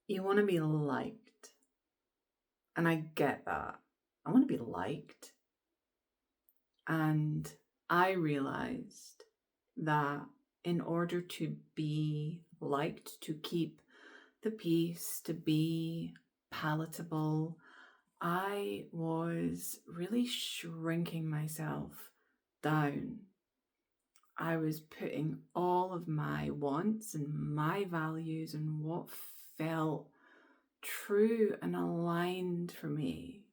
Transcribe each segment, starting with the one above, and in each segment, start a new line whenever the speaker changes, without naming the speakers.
You want to be liked. And I get that. I want to be liked. And I realized that in order to be liked, to keep the peace, to be palatable, I was really shrinking myself down. I was putting all of my wants and my values and what felt true and aligned for me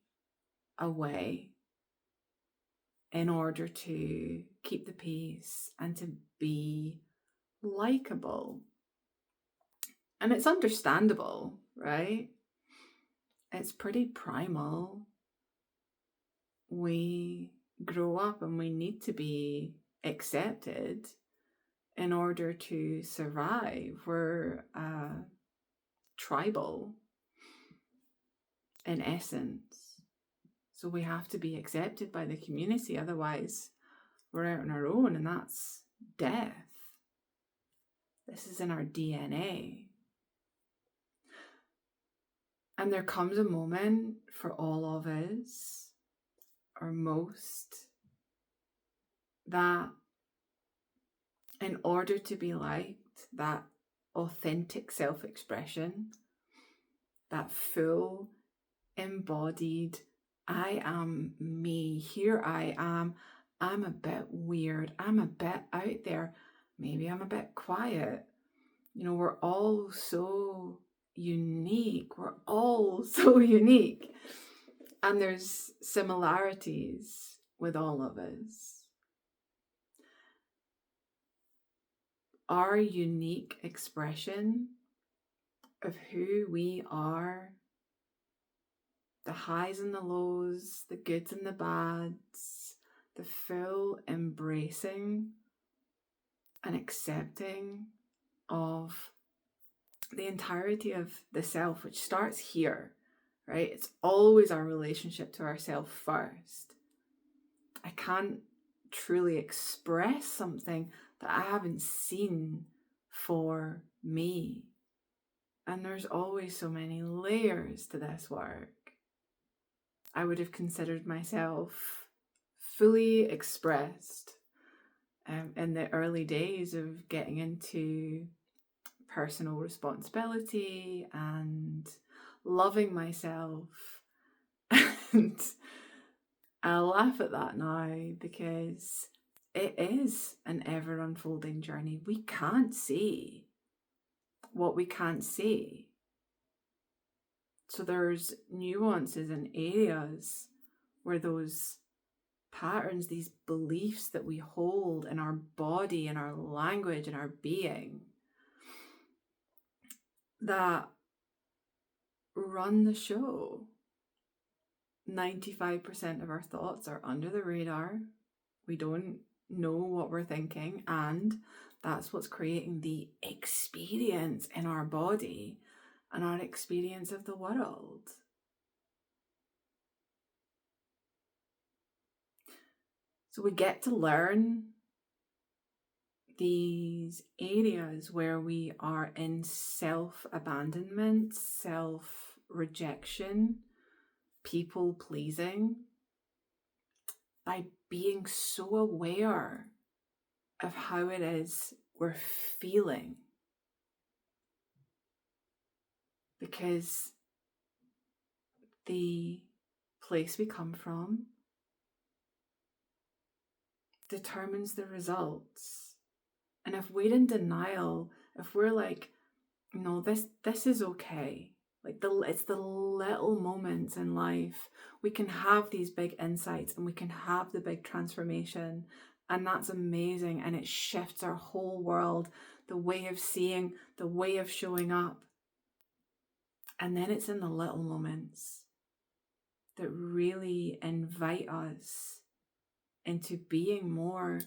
away in order to keep the peace and to be likable. And it's understandable, right? It's pretty primal. We grow up and we need to be accepted in order to survive. We're tribal in essence. So we have to be accepted by the community, otherwise we're out on our own, and that's death. This is in our DNA. And there comes a moment for all of us, or most, that in order to be liked, that authentic self-expression, that full, embodied, I am me, here I am, I'm a bit weird, I'm a bit out there, maybe I'm a bit quiet. You know, we're all so unique. We're all so unique. And there's similarities with all of us. Our unique expression of who we are, the highs and the lows, the goods and the bads, the full embracing and accepting of the entirety of the self, which starts here, right? It's always our relationship to ourself first. I can't truly express something that I haven't seen for me. And there's always so many layers to this work. I would have considered myself fully expressed in the early days of getting into personal responsibility and loving myself. And I laugh at that now because it is an ever unfolding journey. We can't see what we can't see. So there's nuances and areas where those patterns, these beliefs that we hold in our body, in our language, in our being, that run the show. 95% of our thoughts are under the radar. We don't know what we're thinking, and that's what's creating the experience in our body and our experience of the world. So we get to learn these areas where we are in self-abandonment, self-rejection, people-pleasing, by being so aware of how it is we're feeling. Because the place we come from determines the results. And if we're in denial, if we're like, no, this is okay. Like it's the little moments in life. We can have these big insights and we can have the big transformation. And that's amazing. And it shifts our whole world, the way of seeing, the way of showing up. And then it's in the little moments that really invite us into being more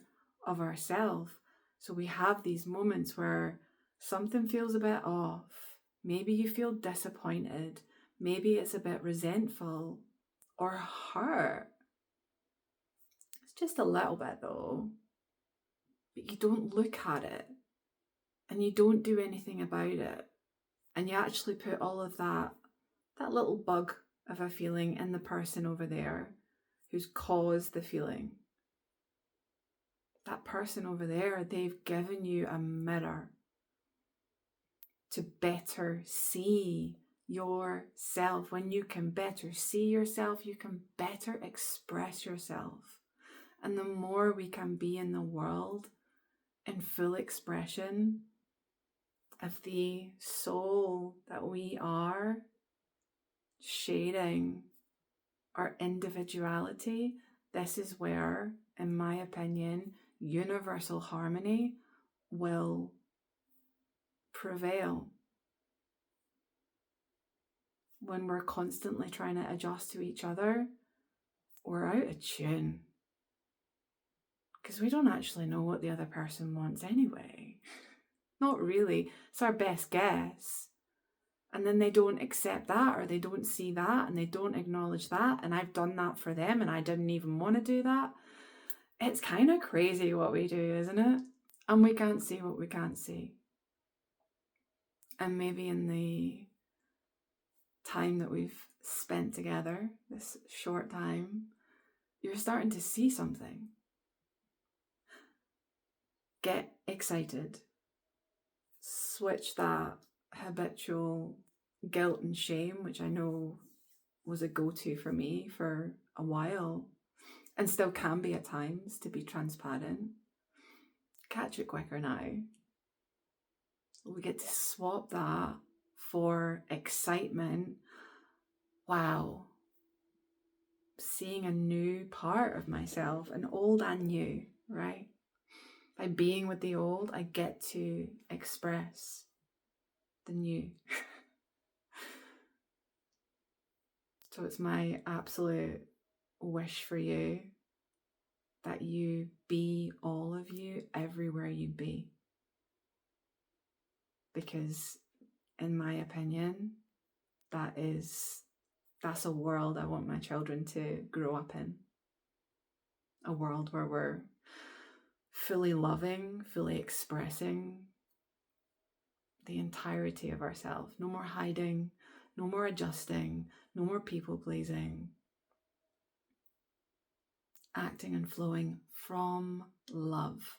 of ourselves. So we have these moments where something feels a bit off. Maybe you feel disappointed. Maybe it's a bit resentful or hurt. It's just a little bit though. But you don't look at it and you don't do anything about it. And you actually put all of that little bug of a feeling in the person over there who's caused the feeling. That person over there, they've given you a mirror to better see yourself. When you can better see yourself, you can better express yourself. And the more we can be in the world in full expression of the soul that we are, shading our individuality, this is where, in my opinion, universal harmony will prevail. When we're constantly trying to adjust to each other, we're out of tune. Because we don't actually know what the other person wants anyway. Not really. It's our best guess. And then they don't accept that, or they don't see that, and they don't acknowledge that. And I've done that for them, and I didn't even want to do that. It's kind of crazy what we do, isn't it? And we can't see what we can't see. And maybe in the time that we've spent together, this short time, you're starting to see something. Get excited. Switch that habitual guilt and shame, which I know was a go-to for me for a while, and still can be at times, to be transparent. Catch it quicker now. We get to swap that for excitement. Wow. Seeing a new part of myself, an old and new, right? By being with the old, I get to express the new. So it's my absolute wish for you that you be all of you everywhere you be. Because in my opinion, that's a world I want my children to grow up in. A world where we're fully loving, fully expressing the entirety of ourselves. No more hiding, no more adjusting, no more people pleasing. Acting and flowing from love.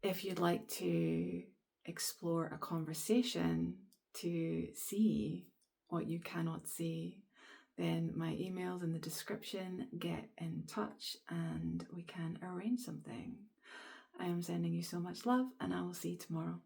If you'd like to explore a conversation to see what you cannot see, then my email's in the description. Get in touch and we can arrange something. I am sending you so much love, and I will see you tomorrow.